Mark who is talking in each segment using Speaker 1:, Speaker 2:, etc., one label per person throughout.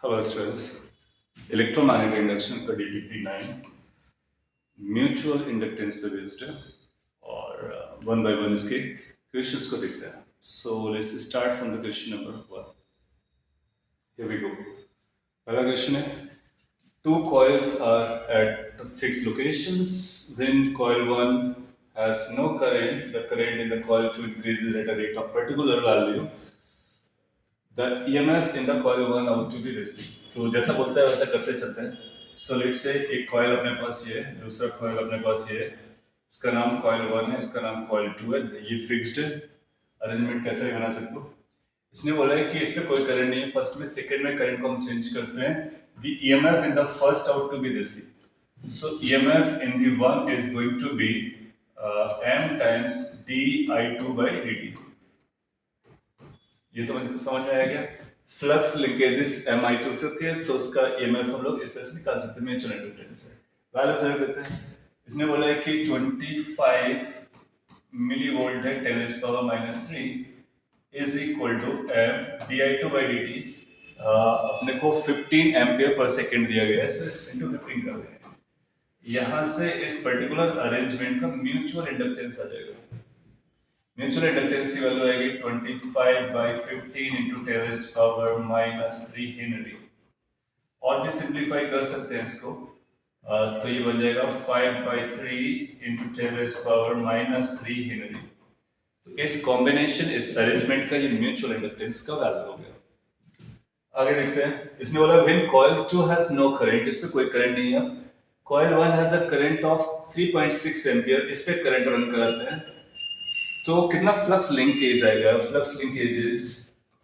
Speaker 1: Hello students, electromagnetic induction का DPP9 mutual inductance पे based है और वन बाय वन इसके क्वेश्चंस को देखते हैं. So let's start from the question number 1. Here we go. पहला क्वेश्चन है, two coils are at fixed locations. When coil 1 has no current, the current in the coil 2 increases at a rate of particular value. The EMF in the coil 1 out to be this. तो जैसा बोलता है वैसा करते चलते हैं. So let's से एक कॉइल अपने पास ये है, दूसरा कॉइल अपने पास ये है. इसका नाम कॉइल 1 है, इसका नाम कॉइल 2 है. ये फिक्स्ड है. अरेंजमेंट कैसे भी बना सकते हो. इसने बोला है कि इस पे कोई करंट नहीं है फर्स्ट में. सेकंड में करंट को हम चेंज करते हैं. The EMF in the first out to be this thing. So EMF in the one is going to be m times di2 by dt. ये समझ समझ में आया क्या. फ्लक्स लिंकेजेस Mi2 से होती है तो उसका EMF हम लोग इस तरह से निकाल सकते हैं. म्यूचुअल इंडक्टेंस है. वैल्यू रख देते हैं. इसने बोला है कि 25 मिलीवोल्ट है 10 raised power -3 is equal to m di2 by dt. अपने को 15 एम्पियर पर सेकेंड दिया गया है, सो इनटू 15 कर देंगे. यहाँ से इस पर्टिकुलर अरेंजमेंट का म्यूचुअल इंडक्टेंस आ जाएगा. म्यूचुअल इंडक्टेंस की वैल्यू आएगी 25 by 15 into 10 raised power -3 Henry. और भी सिंप्लीफाई कर सकते हैं इसको. तो ये बन जाएगा 5 by 3 into 10 raised power -3 Henry. तो इस कॉम्बिनेशन, इस अरेंजमेंट का ये म्यूचुअल इंडक्टेंस का वैल्यू हो गया. आगे देखते हैं. इसने बोला when coil 2 has no current, इस पे कोई करंट नहीं है. Coil 1 has a current of 3.6 ampere, इस पे करंट रन कराते हैं. तो कितना फ्लक्स लिंकेज आएगा. फ्लक्स लिंकेजेस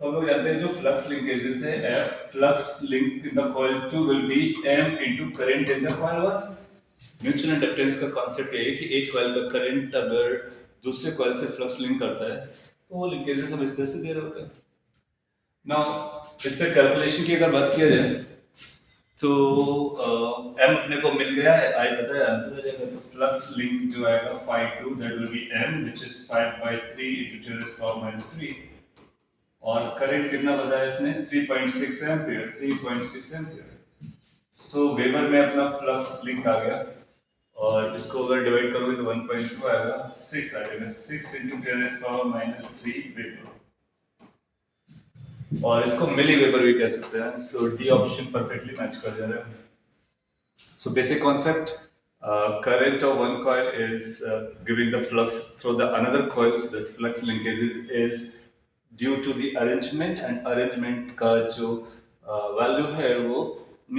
Speaker 1: तो हम लोग जानते हैं जो फ्लक्स लिंकेजेस है F flux link in the coil 2 will be m into current in the coil 1. Mutual inductance का कांसेप्ट ये है कि एक कॉइल का करंट अगर दूसरे कॉइल से फ्लक्स लिंक करता है तो वो लिंकेजेस हम इस तरह से दे रहे होते हैं. नाउ इस पे कैलकुलेशन की अगर बात किया जाए तो m अपने को मिल गया है, आई पता है, आंसर आ जाएगा. तो फ्लक्स लिंक जो आएगा 5 that will be m which is 5 by 3 into 10 raised power -3. और करंट कितना बताया इसने, 3.6 एम्पियर. 3.6 एम्पियर. सो वेबर में अपना फ्लक्स लिंक आ गया. और इसको अगर डिवाइड करोगे तो 1.2 आएगा, 6 आ जाएगा. 6 into 10 raised power -3 वेबर. और इसको मिली वेबर भी कह सकते हैं. सो डी ऑप्शन परफेक्टली मैच कर जा रहा है. So basic concept, current of one coil is giving the flux through the another coil. So this flux linkages is due to the arrangement, and arrangement का जो value है वो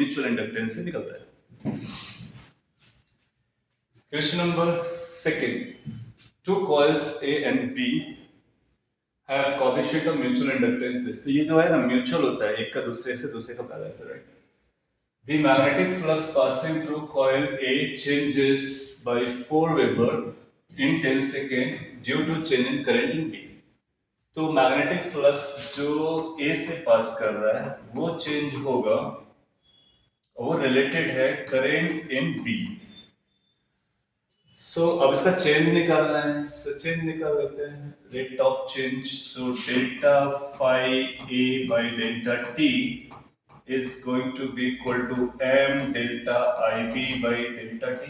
Speaker 1: mutual inductance से निकलता है. Question number 2. Two coils A and B have coefficient of mutual inductance this. तो ये जो है ना म्यूचुअल होता है, एक का दूसरे से, दूसरे का पहला से, right. The magnetic flux passing through coil A changes by 4 Weber in 10 seconds due to change in current in B. तो मैग्नेटिक फ्लक्स जो A से पास कर रहा है वो चेंज होगा, वो रिलेटेड है करंट इन B. सो अब इसका चेंज निकालना है. सो चेंज निकाल लेते हैं. Rate of change, so delta phi A by delta T is going to be equal to m delta IB by delta T.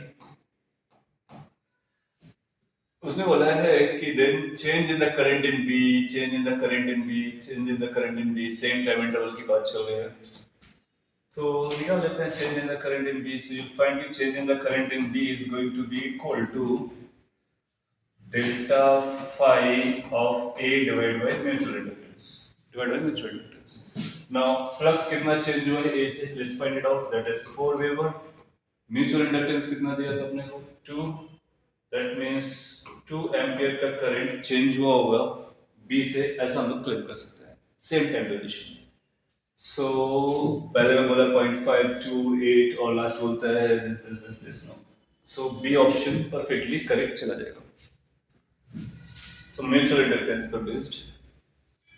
Speaker 1: उसने बोला है कि then change in the current in B, change in the current in B, change in the current in B, same time interval की बात चल रही है. तो निकाल लेते हैं change in the current in B. So you find the change in the current in B is going to be equal to delta phi of A divided by mutual inductance. Divided by mutual inductance. Now flux कितना change हुआ है A से, let's find it out. That is 4 Weber. Mutual inductance कितना दिया था अपने को, 2. That means 2 ampere का करंट चेंज हुआ होगा B से, ऐसा हम लोग क्लेम कर सकते हैं सेम टाइम ड्यूरेशन. सो पहले में बोला 0.528 और लास्ट बोलता है this no. So B option perfectly correct चला जाएगा. So mutual inductance पर based.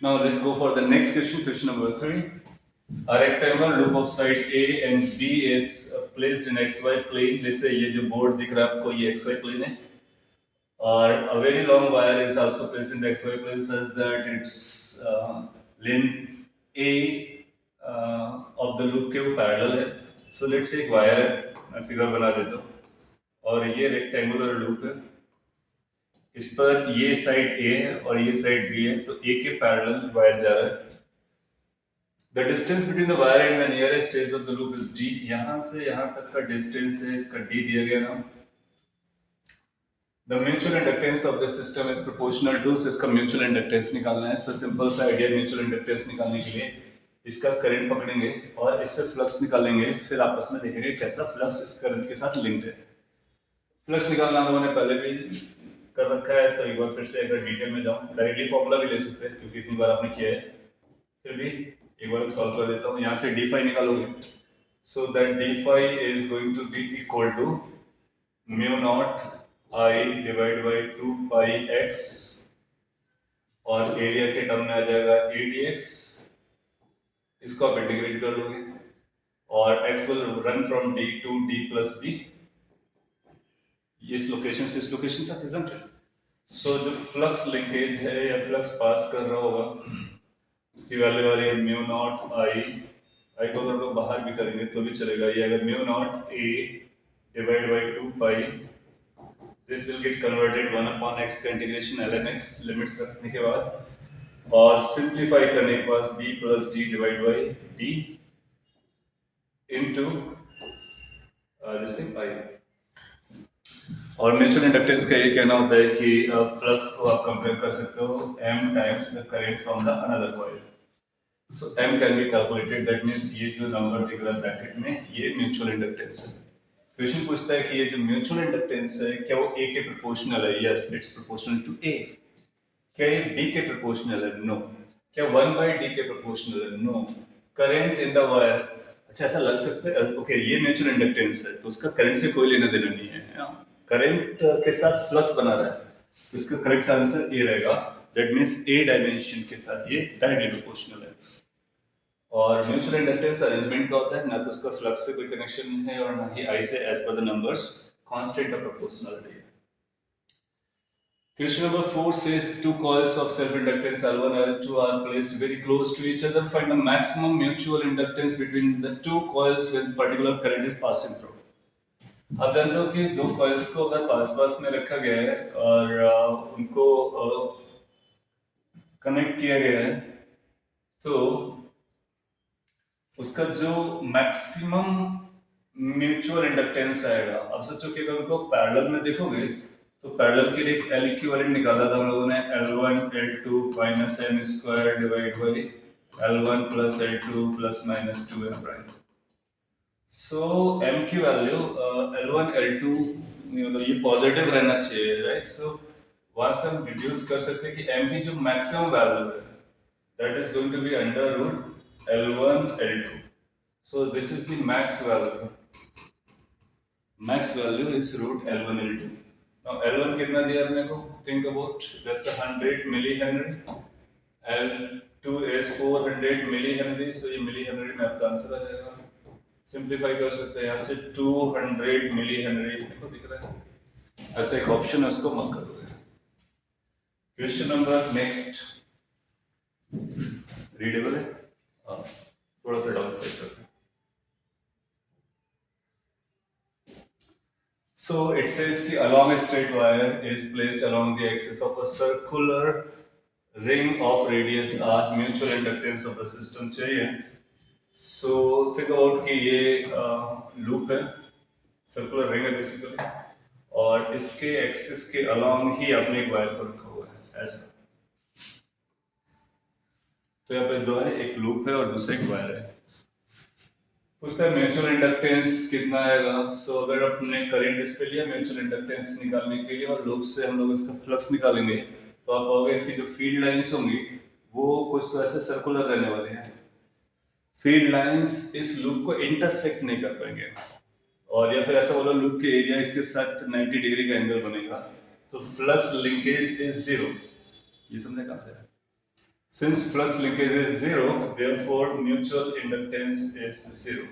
Speaker 1: Now let's go for the next question. Question number 3. A rectangular loop of side A and B is placed in XY plane. Let's say ये जो board दिख रहा है आपको ये XY plane है. और a very long wire is also placed in the XY plane such that its length A of of the loop के वो पैरेलल है। सो लेट्स से एक वायर है, मैं फिगर बना देता हूँ, और ये रेक्टेंगुलर लूप है, इस पर ये साइड ए है और ये साइड बी है, तो ए के पैरेलल वायर जा रहा है। The distance between the wire and the nearest edge of the loop is D. यहां से यहां तक का डिस्टेंस है, इसका डी दिया गया ना। The mutual inductance of the system is proportional to, so इसका म्यूचुअल इंडक्टेंस निकालना है। सो सिंपल सा आइडिया, म्यूचुअल इंडक्टेंस निकालने के लिए इसका करंट पकड़ेंगे और इससे फ्लक्स निकालेंगे, फिर आपस में देखेंगे कैसा फ्लक्स इस करंट के साथ लिंक्ड है। फ्लक्स निकालना हम लोगों ने पहले भी कर रखा है, तो एक बार फिर से अगर डिटेल में जाऊं, डायरेक्टली फॉर्मूला भी ले सकते हैं क्योंकि इतनी बार आपने किया है, फिर भी एक बार सॉल्व कर देता हूँ। यहाँ से डी फाई निकालोगे, so that d phi is going to be equal to mu naught I divide by 2 pi x, और एरिया के टर्म में आ जाएगा ए डी एक्स, इसको आप इंटीग्रेट कर लोगे, और x will run from d to d plus b, इस लोकेशन से इस लोकेशन तक, इजंट इट? सो जो फ्लक्स लिंकेज है या फ्लक्स पास कर रहा होगा उसकी वैल्यू आ रही है म्यू नॉट आई को अगर लोग बाहर भी करेंगे तो भी चलेगा, ये अगर mu naught a divide by 2 pi, this will get converted 1 upon x का इंटीग्रेशन ln x, लिमिट्स रखने के बाद, और सिंप्लीफाई करने के पास b plus D divide by D into this thing pi. और म्यूचुअल इंडक्टेंस का ये कहना होता है कि फ्लक्स को आप कंपेयर कर सकते हो m times the current from the another coil. So m can be calculated, that means ये जो नंबर दिख रहा है ब्रैकेट में, ये म्यूचुअल इंडक्टेंस है। क्वेश्चन पूछता है कि ये जो म्यूचुअल इंडक्टेंस है क्या वो a के प्रोपोर्शनल है? Yes, it's proportional to a। क्या ये b के प्रोपोर्शनल है? नो। क्या 1/d के प्रोपोर्शनल है? No. Current in the wire, अच्छा ऐसा लग सकता है, ओके ये म्यूचुअल इंडक्टेंस है तो उसका करंट से कोई लेना देना नहीं है, करंट के साथ फ्लक्स बना रहा है, तो इसका करेक्ट आंसर ए रहेगा। दैट मींस ए डायमेंशन के साथ ये डायरेक्टली प्रोपोर्शनल है। और म्यूचुअल इंडक्टेंस अरेंजमेंट का होता है, ना तो उसका फ्लक्स से कोई कनेक्शन है और ना ही आई say, as per the numbers constant of proportionality. Question number 4 says two coils of self-inductance L1 and L2 are placed very close to each other. Find the maximum mutual inductance between the two coils when particular current is passing through. आप जानते हो कि दो coils को अगर पास पास में रखा गया है और उनको कनेक्ट किया गया है, तो उसका जो मैक्सिमम म्यूचुअल इंडक्टेंस आएगा, आप सोचो कि अगर उनको पैरेलल में देखोगे तो पैरेलल के लिए एक एल इक्विवेलेंट निकाला था हम लोगों ने, L1 L2 minus m square divide by L1 plus L2 plus minus 2m prime. So m की वैल्यू L1 L2 मतलब ये पॉजिटिव रहना चाहिए, राइट? सो वहां से हम डिड्यूस कर सकते हैं कि m की जो मैक्सिमम वैल्यू है that is going to be under root L1 L2। So this is the max value, max value is root L1 L2। Now L1 कितना दिया अपने को? Think about that's 100 millihenry, L2 is 400 millihenry, so ये millihenry में आपका answer आ जाएगा। Simplify कर सकते हैं यहाँ से 200 millihenry को दिख रहा है, ऐसा एक ऑप्शन है, उसको मत करोगे। क्वेश्चन नंबर नेक्स्ट रीडेबल है, थोड़ा सा डाउन साइड करते हैं। So it says कि along a straight wire is placed along the axis of a circular ring of radius r, mutual inductance of the system चाहिए। So think about कि ये loop है, circular ring है basically, और इसके axis के along ही आपने एक वायर को रखा हुआ है ऐसा। तो यहाँ पे दो है, एक लूप है और दूसरा एक वायर है। उसका म्यूचुअल इंडक्टेंस कितना आएगा? सो अगर अपने करंट इसके लिए म्यूचुअल इंडक्टेंस निकालने के लिए और लूप से हम लोग इसका फ्लक्स निकालेंगे, तो आप पाओगे इसकी जो फील्ड लाइंस होंगी वो कुछ तो ऐसे सर्कुलर रहने वाले हैं। फील्ड लाइंस इस लूप को इंटरसेक्ट नहीं कर पाएंगे, और या फिर ऐसा बोलो लूप के एरिया इसके साथ 90 डिग्री का एंगल बनेगा, तो फ्लक्स लिंकेज इज जीरो। ये समझे कहां से? Since flux linkage is zero, therefore mutual inductance is zero.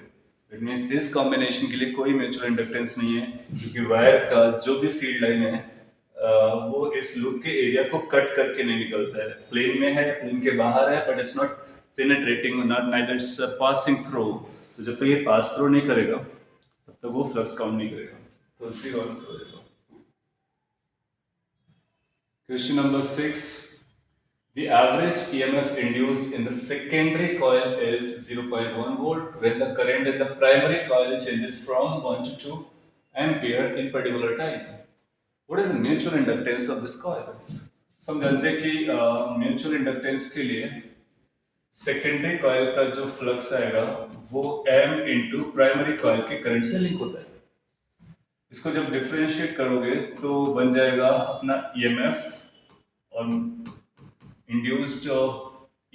Speaker 1: It means इस कॉम्बिनेशन के लिए कोई म्यूचुअल इंडक्टेंस नहीं है, क्योंकि वायर का जो भी फील्ड लाइन है वो इस लूप के एरिया को कट करके नहीं निकलता है। प्लेन में है, प्लेन के बाहर है, but it's not penetrating not neither passing through, तो जब तक ये पास थ्रू नहीं करेगा तब तक वो फ्लक्स काउंट नहीं करेगा, तो 0 आंसर हो जाएगा। Question number 6, the average EMF induced in the secondary coil is 0.1 volt when the current in the primary coil changes from 1 to 2 ampere in particular time. What is the mutual inductance of this coil? So हम जानते हैं कि mutual inductance के लिए secondary coil का जो flux आएगा वो M इंटू प्राइमरी कॉइल के करंट से लिंक होता है। इसको जब डिफरेंशिएट करोगे तो बन जाएगा अपना EMF और इंड्यूस्ड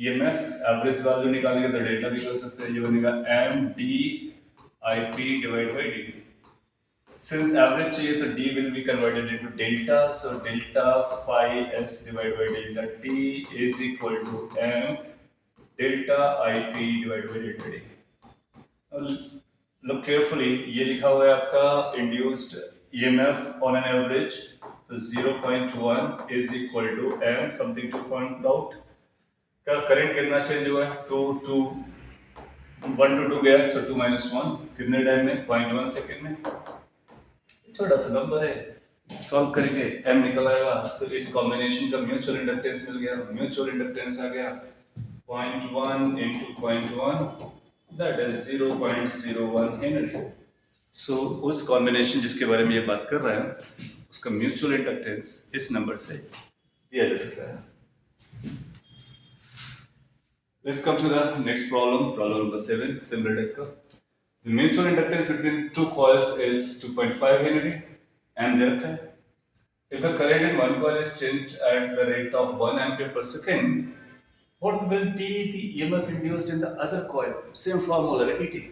Speaker 1: EMF एवरेज वैल्यू निकालेंगे तो डेल्टा भी कर सकते हैं, ये बनेगा M D IP divide by dt। Since average चाहिए तो D will be converted into delta, so delta phi S divided by delta T is equal to M delta IP divided by delta D। Look carefully, ये लिखा हुआ है आपका induced EMF on an average, तो 0.1 is equal to M something to find out। का current कितना change हुआ है 2 to 1 to 2 गया, so 2 minus 1 कितने टाइम में 0.1 सेकेंड में। छोटा सा नंबर है, सॉल्व करेंगे m निकल आएगा, तो इस कॉम्बिनेशन का म्यूचुअल इंडक्टेंस मिल गया। म्यूचुअल इंडक्टेंस आ गया 0.1 into 0.1 that is 0.01 हेनरी। सो उस कॉम्बिनेशन जिसके बारे में ये बात कर रहा है उसका म्यूचुअल इंडक्टेंस इस नंबर से दिया जा सकता है। Let's come to the next problem, problem number 7, similar type का। The mutual inductance between two coils is 2.5 Henry and their current. If the current in one coil is changed at the rate of 1 ampere per second, what will be the EMF induced in the other coil? Same formula repeating.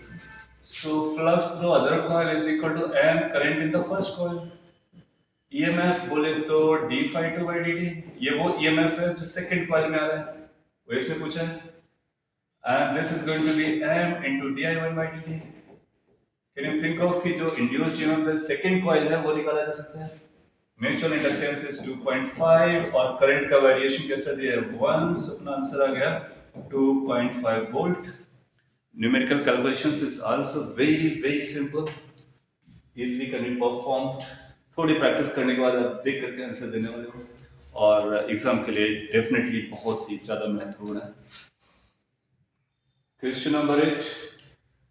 Speaker 1: So flux through other coil is equal to M current in the first coil. EMF बोले तो d phi 2 by dt, ये वो EMF है जो second coil में आ रहा है, वो इसमें पूछा है, and this is going to be M into di1 by dt। Can you think of कि जो induced EMF the second coil है वो निकाला जा सकता है। म्यूचुअल इंडक्टेंस इज 2.5 और करंट का वेरिएशन कैसा दिया है 1, सो अपना आंसर आ गया 2.5 volt. Numerical calculations is also very simple, easily can be performed. थोड़ी प्रैक्टिस करने के बाद आप देख करके आंसर देने वाले हो और एग्जाम के लिए डेफिनेटली बहुत ही ज़्यादा महत्वपूर्ण है। Question number 8,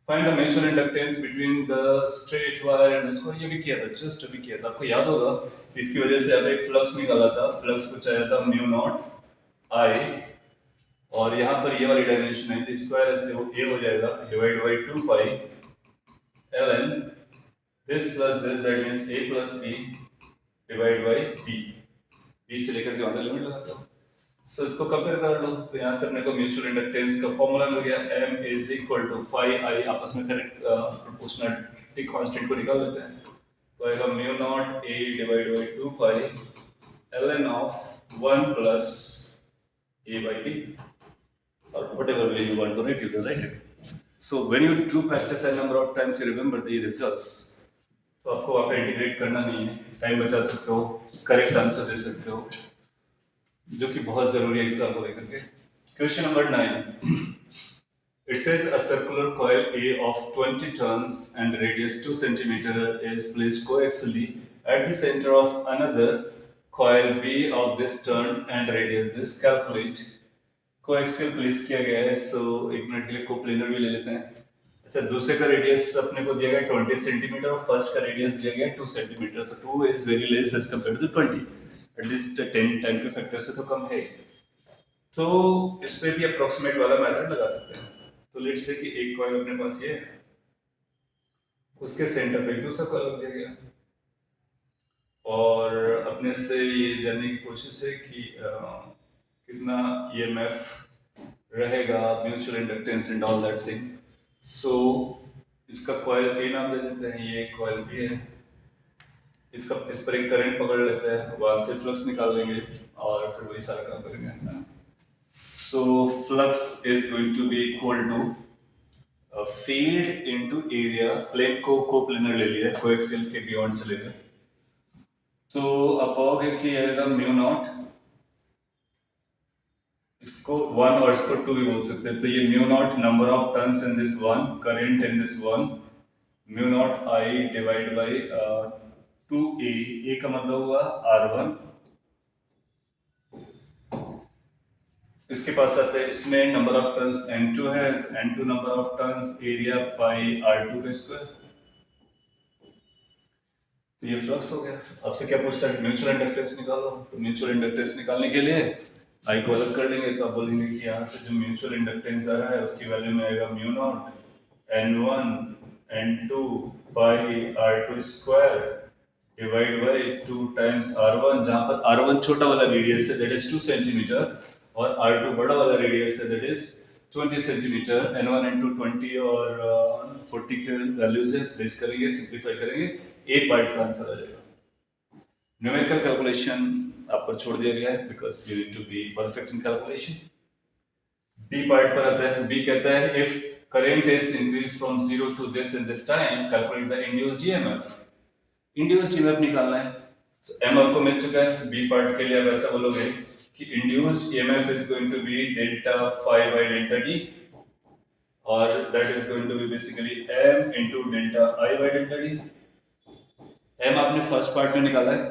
Speaker 1: find the mutual inductance between the straight wire and the square. ये भी किया था, जस्ट अभी किया था, आपको याद होगा। इसकी वजह से अब एक फ्लक्स निकाला था, फ्लक्स कुछ आया था म्यू नॉट आई, और यहाँ पर ये वाली डायमेंशन है तो स्क्वायर से वो ए हो जाएगा divide by 2 pi ln this plus this, that means a plus b divide by b से लेकर के अंदर लिमिट लगाता हूँ। सो इसको कंपेयर कर लो तो यहाँ से अपने को म्यूचुअल इंडक्टेंस का फॉर्मूला मिल गया M is equal to phi I, आपस में करेक्ट प्रोपोर्शनलिटी कांस्टेंट को निकाल लेते हैं, तो आएगा mu naught a divide by 2 pi ln of 1 plus a by b, or whatever way you want to write, you can write it. So when you do practice a number of times, you remember the results. तो आपको वहाँ पे integrate करना नहीं है, time बचा सकते हो, करेक्ट आंसर दे सकते हो, जो कि बहुत जरूरी है एग्जाम को लेकर के। Question number 9, it says a circular coil A of 20 turns and radius 2 cm is placed coaxially at the center of another coil B of this turn and radius this। Calculate। Coaxial place किया गया है, सो एक minute के लिए coplanar भी ले लेते हैं। अच्छा, दूसरे का रेडियस अपने को दिया गया 20 सेंटीमीटर और फर्स्ट का रेडियस दिया गया 2 सेंटीमीटर, तो 2 is very less as compare to 20, at least 10 time के फैक्टर से तो कम है। तो इस पे भी अप्रोक्सीमेट वाला मेथड लगा सकते हैं। तो लेट्स से कि एक कॉइल अपने पास ये है, उसके सेंटर पे दूसरा कॉइल रख दिया गया और अपने से ये जानने की कोशिश है कि कितना EMF रहेगा, mutual inductance and all that thing. So इसका कॉइल A नाम दे देते हैं, ये कॉइल B है, इसका इस पर एक करंट पकड़ लेते हैं, वहां से फ्लक्स निकाल लेंगे और फिर वही सारा काम करेंगे। So flux is going to be equal to field into area. Plane को कोप्लेनर ले लिया, कोएक्सियल के बियॉन्ड चले गए, तो आप पाओगे कि आएगा म्यू नॉट इसको 1 और इसको 2 भी बोल सकते हैं। तो ये mu naught number of turns in this one, current in this one, mu naught I divide by 2a। ए का मतलब हुआ R1। इसके पास आते हैं, इसमें नंबर ऑफ टर्न्स N2 है, तो N2 number of turns area pi R2 का स्क्वायर। तो ये फ्लक्स हो गया। आपसे क्या पूछता है, म्यूचुअल इंडक्टेंस निकालो। तो म्यूचुअल इंडक्टेंस निकालने के लिए आई को अलग कर लेंगे। तो आप बोलेंगे कि यहाँ से जो म्यूचुअल इंडक्टेंस आ रहा है उसकी वैल्यू में आएगा mu not N1 N2 pi R2 square divide by 2 times R1, जहाँ पर R1 छोटा वाला रेडियस है दैट इज 2 सेंटीमीटर, और R2 बड़ा वाला रेडियस है that is 20 centimetre. N1 N2 20 और 40 के वैल्यू से प्लेस करेंगे, सिंप्लीफाई करेंगे, ए पार्ट का आंसर आ जाएगा। न्यूमेरिकल कैलकुलेशन आप पर छोड़ दिया गया है because you need to be perfect in calculation. B part पर आता है। बी कहता है if current is increased from 0 to this in this time, calculate the induced EMF। induced EMF निकालना है। so, M आपको मिल चुका है। B पार्ट के लिए आप ऐसा बोलोगे कि induced EMF is going to be delta phi by delta D, और that is going to be basically M into delta I by delta D। M आपने फर्स्ट पार्ट में निकाला है,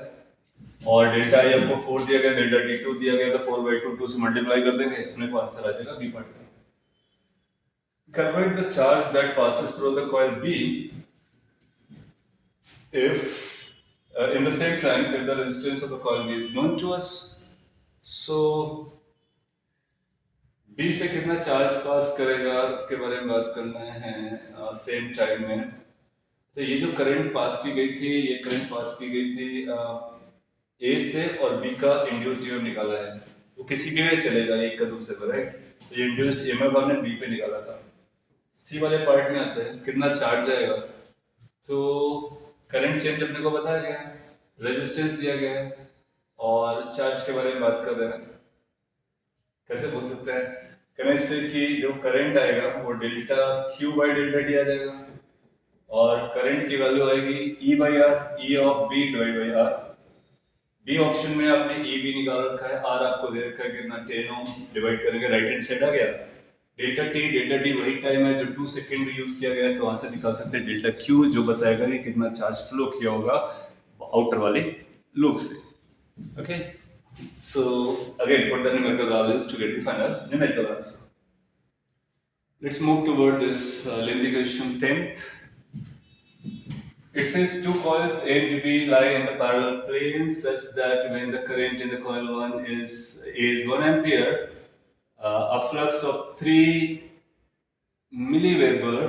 Speaker 1: और डेल्टा आई आपको 4 दिया गया, डेल्टा टी 2 दिया गया, तो 4/2 2 से मल्टीप्लाई कर देंगे, अपने को आंसर आ जाएगा बी पार्ट का। Calculate the charge that passes through the coil B if in the same time if the resistance of the coil B is known to us। So B से कितना charge पास करेगा इसके बारे में बात करना है सेम टाइम में। तो ये जो करंट पास की गई थी, ये करंट पास की गई थी ए से, और बी का इंड्यूस्ड ईएमएफ निकाला है। तो किसी भी में चलेगा एक का दूसरे पर, राइट। तो ये इंड्यूस्ड ईएमएफ हमने बी पे निकाला था। सी वाले पार्ट में आते हैं, कितना चार्ज आएगा। तो करंट चेंज अपने को बताया गया है, रेजिस्टेंस दिया गया है, और चार्ज के बारे में बात कर रहे हैं। कैसे बोल सकते हैं, कहने से कि जो करंट आएगा वो delta Q by delta D आ जाएगा, और करंट की वैल्यू आएगी E by R, E of B divide by R. B option में आपने ई भी निकाल रखा है, आर आपको दे रखा है कितना 10 ओम, डिवाइड करेंगे राइट हैंड साइड आ गया। डेल्टा टी वही टाइम है जो 2 सेकेंड में यूज किया गया है, तो वहां से निकाल सकते हैं डेल्टा क्यू, जो बताएगा कि कितना चार्ज फ्लो किया होगा आउटर वाले लूप से। Okay, so again put the numerical values to get the final numerical answer. Let's move toward this lengthy question 10th। It says two coils A and B lie in the parallel plane such that when the current in the coil 1 is 1 ampere, a flux of 3 milliweber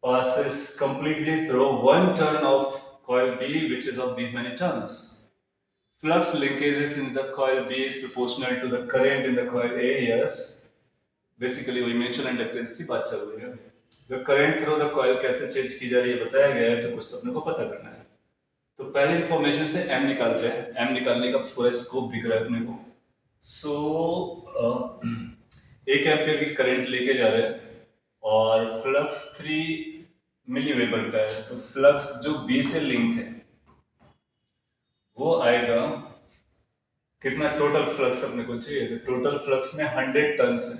Speaker 1: passes completely through one turn of coil B, which is of these many turns. Flux linkages in the coil B is proportional to the current in the coil A. Yes, basically वही mutual inductance की बात चल रही है। The current through the coil कैसे change की जा रही है बताया गया है, फिर कुछ तो अपने को पता करना है। तो पहले इंफॉर्मेशन से M निकालते हैं। M निकालने का पूरा स्कोप दिख रहा है अपने को। सो 1 एम्पियर की करंट लेके जा रहे हैं, और फ्लक्स 3 मिलीवेबर का है। तो फ्लक्स जो B से लिंक है वो आएगा कितना, टोटल फ्लक्स अपने को चाहिए। तो टोटल फ्लक्स में 100 टर्न्स है,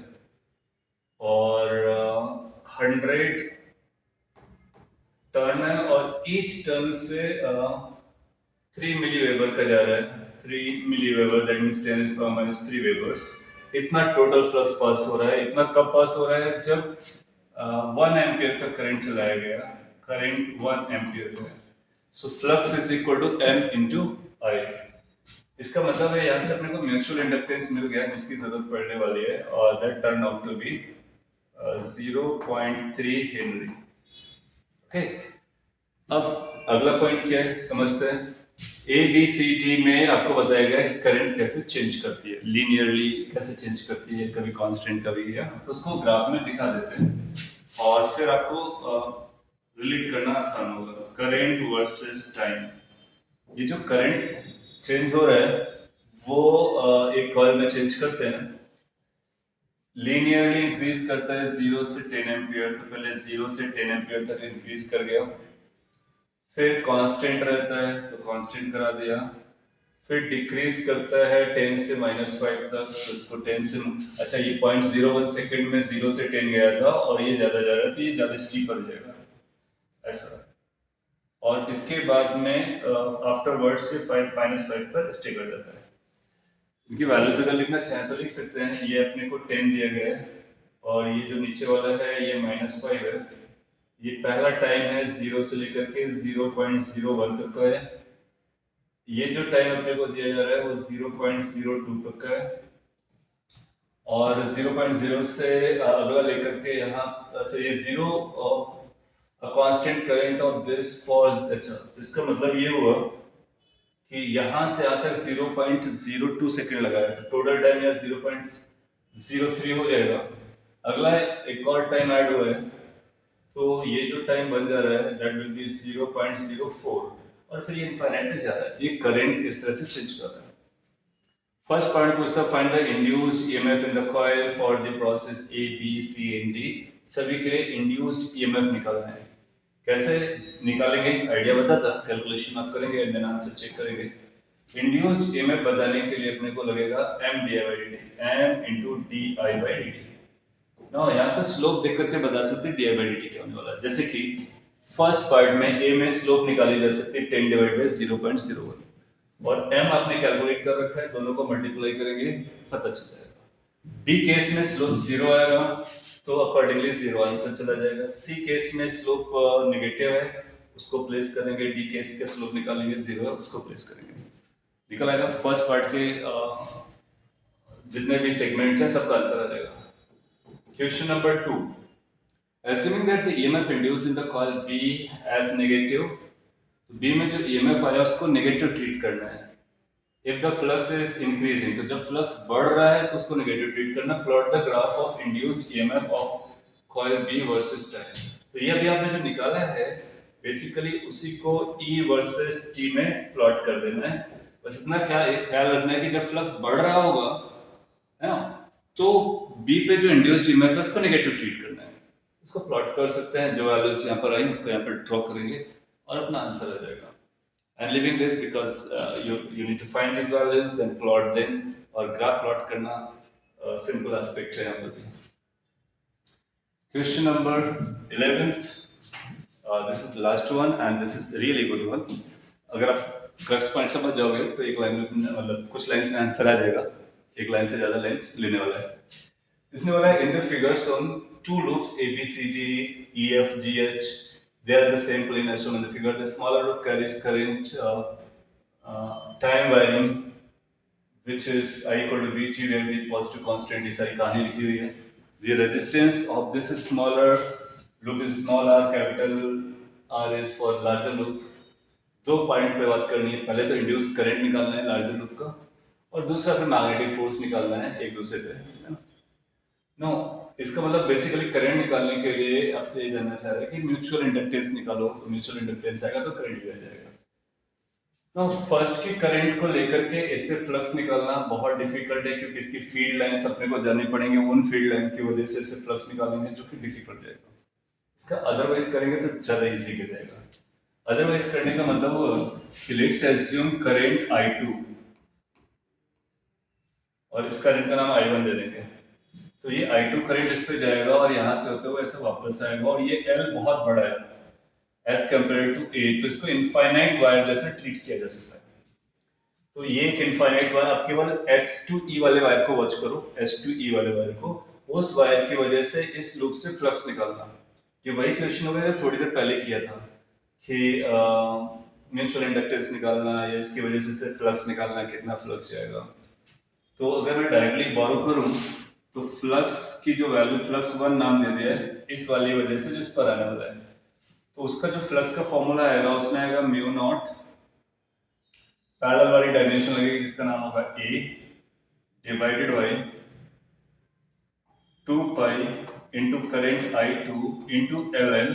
Speaker 1: और 100 टर्न है, और ईच टर्न से 3 मिलीवेबर का जा रहा है। 3 milliweber that means 10 is power minus 3 Weber's. इतना टोटल फ्लक्स पास हो रहा है। इतना कब पास हो रहा है, जब 1 एम्पियर का करंट चलाया गया। करंट 1 एम्पियर है, so flux is equal to M into I. इसका मतलब है यहाँ से अपने को म्यूचुअल इंडक्टेंस मिल गया जिसकी जरूरत पड़ने वाली है, और that turn out to be 0.3 henry. Okay, अब अगला पॉइंट क्या है समझते हैं। ए बी सी डी में आपको बताया गया कि करंट कैसे चेंज करती है, लीनियरली कैसे चेंज करती है, कभी कांस्टेंट कभी है। तो उसको ग्राफ में दिखा देते हैं, और फिर आपको रिलेट करना आसान होगा। Current versus time. ये जो करंट चेंज हो रहा है वो एक कॉइल में चेंज करते हैं, लीनियरली इंक्रीज करता है 0 से 10 एम्पियर। तो पहले 0 से 10 एम्पियर तक इंक्रीज कर गया, फिर कांस्टेंट रहता है तो कांस्टेंट करा दिया, फिर डिक्रीज करता है 10 से -5 तक, तो इसको 10 से, अच्छा ये 0.01 सेकेंड में 0 से 10 गया था और ये ज़्यादा जा रहा था, ये ज़्यादा स्टीपर हो जाएगा ऐसा। और इसके बाद में आफ्टर वर्ड से 5 पर स्टे कर जाता है। इनकी वैल्यूज अगर लिखना चाहें तो लिख सकते हैं। ये अपने को 10 दिया गया है और ये जो नीचे वाला है ये -5 है। ये पहला टाइम है 0 से लेकर के 0.01 तक का है। ये जो टाइम अपने को दिया जा रहा है वो 0.02 तक का है और 0.0 से अगला लेकर के यहाँ, अच्छा ये zero constant current of this for, अच्छा तो इसका मतलब ये हुआ कि यहाँ से आकर 0.02 सेकेंड लगा है, तो टोटल टाइम यहाँ 0.03 हो जाएगा। अगला एक और टाइम ऐड हुआ है, तो ये जो टाइम बन जा रहा है दैट विल बी 0.04 और फिर ये इनफाइनाइट जा रहा है। ये करंट इस तरह से चेंज कर रहा है। फर्स्ट पॉइंट पूछता find the induced EMF in the coil for the process A B C and D. सभी के लिए इंड्यूस्ड ईएमएफ निकालना है। कैसे निकालेंगे आइडिया बताता, कैलकुलेशन आप करेंगे एंड देन आंसर चेक करेंगे। इंड्यूस्ड ईएमएफ बताने के लिए अपने को लगेगा M D I by D T, M into D I by D T. ना यहाँ से स्लोप देख करके बता सकते हैं D I by D T क्या होने वाला है। जैसे कि फर्स्ट पार्ट में ए में स्लोप निकाली जा सकती है 10 डिवाइड बाई 0.01 और एम आपने कैलकुलेट कर रखा है, दोनों को मल्टीप्लाई करेंगे पता चल जाएगा। बी केस में स्लोप 0 आएगा तो अकॉर्डिंगली 0 आंसर चला जाएगा। सी केस में स्लोप नेगेटिव है, उसको प्लेस करेंगे। डी केस के स्लोप निकालेंगे 0 है, उसको प्लेस करेंगे। निकल आएगा फर्स्ट पार्ट के जितने भी सेगमेंट है सबका आंसर आ जाएगा। Question number 2, assuming that the EMF induced in the coil B as negative, तो B में जो EMF आया उसको नेगेटिव ट्रीट करना है। If the flux is increasing, तो जब फ्लक्स बढ़ रहा है तो उसको नेगेटिव ट्रीट करना। Plot the graph of induced EMF of coil B versus time. तो ये अभी आपने जो निकाला है बेसिकली उसी को E वर्सेस T में प्लॉट कर देना है। बस इतना ख्याल रखना है कि जब फ्लक्स बढ़ रहा होगा है ना, तो बी पे जो इंड्यूस्ड ईएमएफ है उसको नेगेटिव ट्रीट करना है। इसको प्लॉट कर सकते हैं, जो वैल्यूज यहाँ पर आई उसको यहाँ पर ड्रॉ करेंगे और अपना आंसर आ जाएगा। I am living this because you need to find this values then plot them, और ग्राफ प्लॉट करना सिंपल एस्पेक्ट है यहाँ पर भी। Question number 11th, this is last one and this is really good one. अगर आप crux point समझ जाओगे तो एक लाइन में मतलब कुछ लाइन में आंसर आ जाएगा, एक लाइन से ज्यादा लाइंस लेने वाला है। इसने वाला है in the figures on two loops A B C D E F G H, they are the same plane as shown in the figure. The smaller loop carries current time varying which is I equal to bt where b is positive constant। ये सारी कहानी लिखी हुई है। The resistance of this smaller loop is small r, capital R is for larger loop। दो point पे बात करनी है, पहले तो इंड्यूस करंट निकालना है लार्जर लूप का और दूसरा फिर मैग्नेटिक फोर्स निकालना है एक दूसरे पे, है ना। नो, इसका मतलब बेसिकली करंट निकालने के लिए आपसे ये जानना चाह रहा है कि म्यूचुअल इंडक्टेंस निकालो, तो म्यूचुअल इंडक्टेंस आएगा तो करंट भी आ जाएगा। नो, फर्स्ट की करंट को लेकर के इससे फ्लक्स निकालना बहुत डिफिकल्ट है क्योंकि इसकी फील्ड लाइंस अपने को जाननी पड़ेंगे। उन फील्ड लाइन की वजह से इससे फ्लक्स निकालेंगे जो कि डिफिकल्ट जाएगा। इसका अदरवाइज करेंगे तो ज्यादा इजी हो जाएगा। अदरवाइज करने का मतलब वो कि लेट्स अज्यूम करंट I2 और इस करंट का नाम I1 दे देंगे, तो ये I2 करंट इस पे जाएगा और यहाँ से होते हुए ऐसे वापस आएगा और ये L बहुत बड़ा है एज कम्पेयर टू A, तो इसको इनफाइनाइट वायर जैसे ट्रीट किया जा सकता है। तो ये एक इनफाइनाइट वायर, आप केवल H2E वाले वायर को वॉच करो, H2E वाले वायर को, उस वायर की वजह से इस लूप से फ्लक्स निकालना। ये वही क्वेश्चन हो गया जो थोड़ी देर पहले किया था कि म्यूचुअल इंडक्टेंस निकालना या इसकी वजह से फ्लक्स निकालना, कितना फ्लक्स जाएगा। तो अगर मैं डायरेक्टली बॉरो करूं तो फ्लक्स की जो वैल्यू फ्लक्स 1 नाम दे दिया है इस वाली वजह से जिस पर आने वाला है, तो उसका जो फ्लक्स का फॉर्मूला आएगा उसमें आएगा म्यू नॉट, पैरेलल वाली डायमेंशन लगेगी जिसका नाम होगा A divided by 2 pi into current I2 into LN।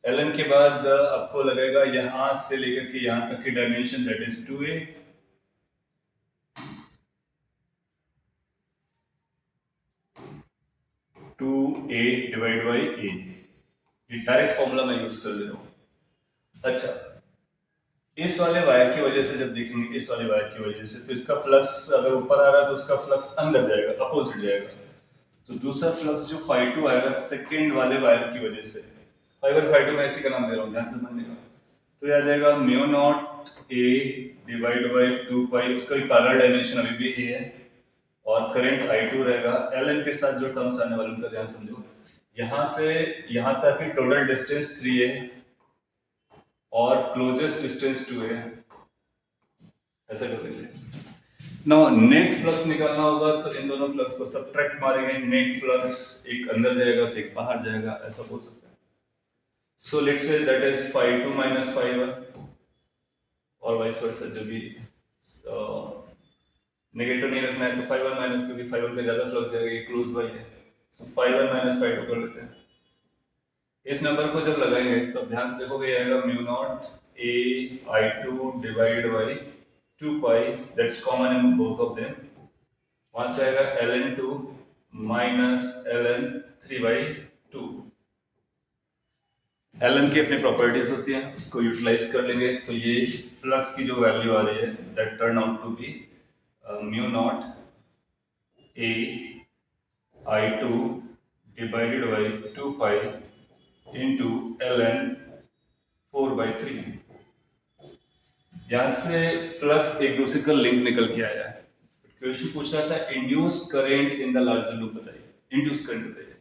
Speaker 1: LN के बाद आपको लगेगा यहां से लेकर के यहां तक की dimension that is 2A, 2A divide by A। ये डायरेक्ट फॉर्मूला मैं यूज कर दे रहा हूं। अच्छा, इस वाले वायर की वजह से जब देखेंगे, इस वाले वायर की वजह से, तो इसका फ्लक्स अगर ऊपर आ रहा है तो उसका फ्लक्स अंदर जाएगा, अपोजिट जाएगा। तो दूसरा फ्लक्स जो φ2 आएगा सेकेंड वाले वायर की वजह से, फाइबर φ2 मैं इसी का नाम दे रहा हूँ, ध्यान से समझने का। तो यह आ जाएगा mu naught A divide by 2 पाई, उसका भी पैरेलल डायमेंशन अभी भी ए है, और करंट I2 रहेगा Ln के साथ जो टर्म्स आने वाले उनका ध्यान समझो। यहां से यहां तक की टोटल डिस्टेंस 3 है और क्लोजेस्ट डिस्टेंस 2 है, ऐसा कर देंगे। नो नेट फ्लक्स निकालना होगा तो इन दोनों फ्लक्स को सब्ट्रैक्ट मारेंगे, नेट फ्लक्स एक अंदर जाएगा तो एक बाहर जाएगा, ऐसा बोल सकते हैं। So let's say that is φ2 minus φ1 और वाइस वर्सा, जो भी नेगेटिव नहीं रखना है तो φ1 माइनस, क्योंकि φ1 पे ज्यादा फ्लक्स जाएगा, ये क्लोज बाई है। सो φ1 माइनस φ2 कर लेते हैं। इस नंबर को जब लगाएंगे तो ध्यान से देखोगे ये आएगा mu naught A I2 divide by 2 pi, that's common in both of them. वहां से आएगा Ln2 माइनस Ln3/2। Ln की अपनी प्रॉपर्टीज होती हैं, उसको यूटिलाइज कर लेंगे तो ये फ्लक्स की जो वैल्यू आ रही है that turn out to be mu naught A I2 divided by 2 pi into Ln 4/3। यहाँ से फ्लक्स एक दूसरे का लिंक निकल के आया है। क्वेश्चन पूछ रहा था induce current in the larger loop बताइए, इंड्यूस करंट बताइए।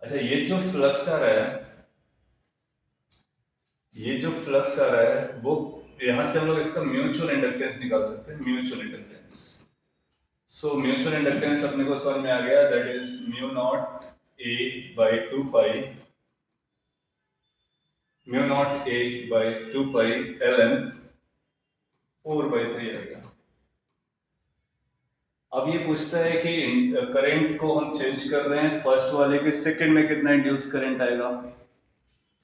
Speaker 1: अच्छा, ये जो फ्लक्स आ रहा है, ये जो फ्लक्स आ रहा है वो यहां से हम लोग इसका म्यूचुअल इंडक्टेंस निकाल सकते हैं, mutual inductance. So mutual inductance अपने को समझ में आ गया, that is mu naught A by 2 pi, mu naught A by 2 pi Ln 4/3 आएगा। अब ये पूछता है कि करंट को हम चेंज कर रहे हैं, फर्स्ट वाले के सेकंड में कितना इंड्यूस करंट आएगा।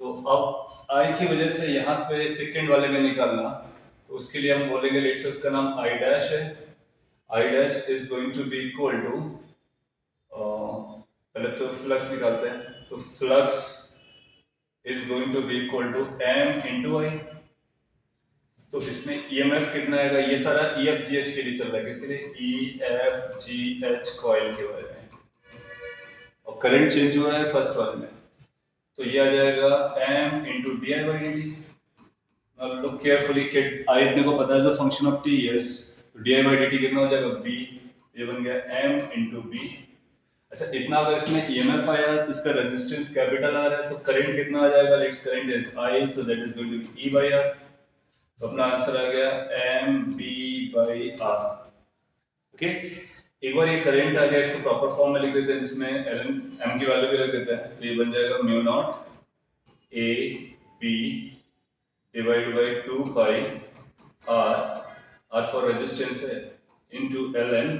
Speaker 1: तो अब आई की वजह से यहाँ पे सेकंड वाले में निकालना, तो उसके लिए हम बोलेंगे लेट्स उसका नाम I डैश है। I dash is going to be equal to, पहले तो फ्लक्स निकालते हैं, तो flux is going to be equal to m into I. तो इसमें EMF कितना आएगा, ये सारा EFGH के लिए चल रहा है, किसके लिए, EFGH कॉइल के बारे में, और करंट चेंज हुआ है फर्स्ट वाले में, तो ये आ जाएगा m into di/dt। Look carefully कि i अपने को पता है फंक्शन ऑफ t, यस, तो di/dt कितना हो जाएगा b, ये बन गया m इंटू b। अच्छा, इतना अगर इसमें EMF आया तो इसका रेजिस्टेंस कैपिटल आ रहा है, तो करंट कितना आ जाएगा, let's current is I, so that is going to be E/R। तो अपना आंसर आ गया MB/R। ओके, एक बार ये करंट आ गया, इसको प्रॉपर फॉर्म में लिख देते हैं, जिसमें m की वैल्यू भी रख देते हैं, तो ये बन जाएगा mu naught A B divide by 2 pi R for resistance है, इंटू Ln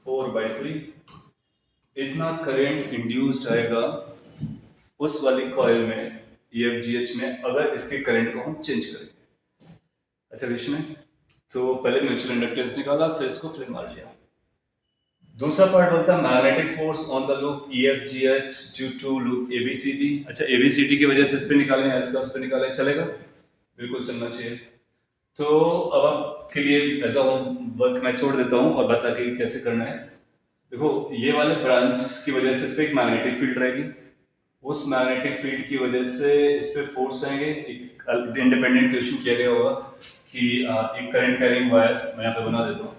Speaker 1: 4/3। इतना करंट इंड्यूस्ड आएगा उस वाली कॉइल में EFGH में, अगर इसके करंट को हम चेंज करें। अच्छा विष्णु, तो पहले म्यूचुअल इंडक्टेंस निकाला, फिर इसको फ्लिप मार लिया। दूसरा पार्ट बोलता है magnetic force on the loop EFGH due to loop ABCD। अच्छा, ABCD की वजह से इस पे निकालें या इसका उस पे निकालें, चलेगा, बिल्कुल चलना चाहिए। तो अब आपके लिए एज अ वर्क मैं छोड़ देता हूँ और बता के कैसे करना है। देखो, ये वाले ब्रांच की वजह से इस पे एक मैग्नेटिक फील्ड रहेगी, उस मैग्नेटिक फील्ड की वजह से इस पे फोर्स आएंगे। एक इंडिपेंडेंट क्वेश्चन किया गया होगा कि एक करंट कैरिंग वायर, मैं यहाँ पे बना देता हूँ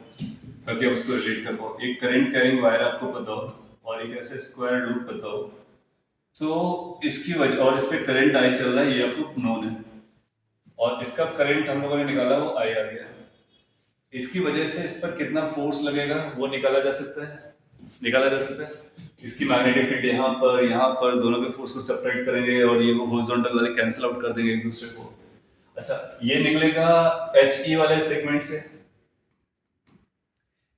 Speaker 1: ताकि आप उसको रिलेट कर पाओ। एक करंट कैरिंग वायर आपको पता हो और एक ऐसे स्क्वायर लूप पता हो, तो इसकी वजह, और इस पे करंट आई चल रहा है, ये आपको नोन है, और इसका करंट हम लोगों ने निकाला, वो आई आ गया। इसकी वजह से इस पर कितना फोर्स लगेगा वो निकाला जा सकता है, निकाला जा सकता है। इसकी मैग्नेटिक फील्ड यहाँ पर दोनों के फोर्स को सेपरेट करेंगे और ये वो हॉरिजॉन्टल वाले कैंसिल आउट कर देंगे एक दूसरे को। अच्छा, ये निकलेगा HE वाले सेगमेंट से।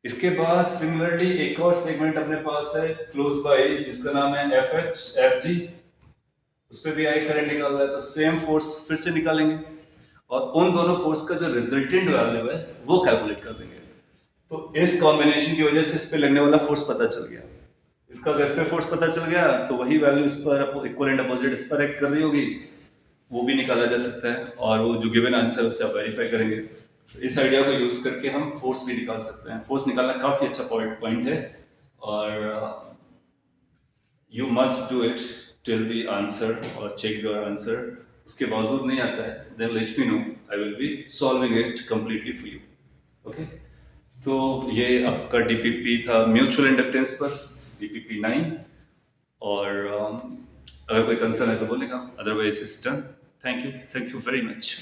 Speaker 1: इसके बाद सिमिलरली एक और सेगमेंट अपने पास है क्लोज बाय, जिसका नाम है FG, उस पर भी आई करंट निकाल रहा है, तो सेम फोर्स फिर से निकालेंगे और उन दोनों फोर्स का जो रिजल्टेंट वैल्यू है वो कैलकुलेट कर देंगे। तो इस कॉम्बिनेशन की वजह से इस पे लगने वाला फोर्स पता चल गया। इसका अगर इस पे फोर्स पता चल गया तो वही वैल्यू इस पर इक्वल एंड अपोजिट इस पर एक्ट कर रही होगी, वो भी निकाला जा सकता है, और वो जो गिवन आंसर है उससे आप वेरीफाई करेंगे। तो इस आइडिया को यूज़ करके हम फोर्स भी निकाल सकते हैं। फोर्स निकालना काफ़ी अच्छा पॉइंट है, और you must do it till the answer और चेक योर आंसर। उसके बावजूद नहीं आता है, then let me know, I will be solving it completely for you. Okay, तो ये आपका डीपीपी था म्यूचुअल इंडक्टेंस पर, डीपीपी 9। और अगर कोई कंसर्न है तो बोलेगा, otherwise it's done. Thank you very much.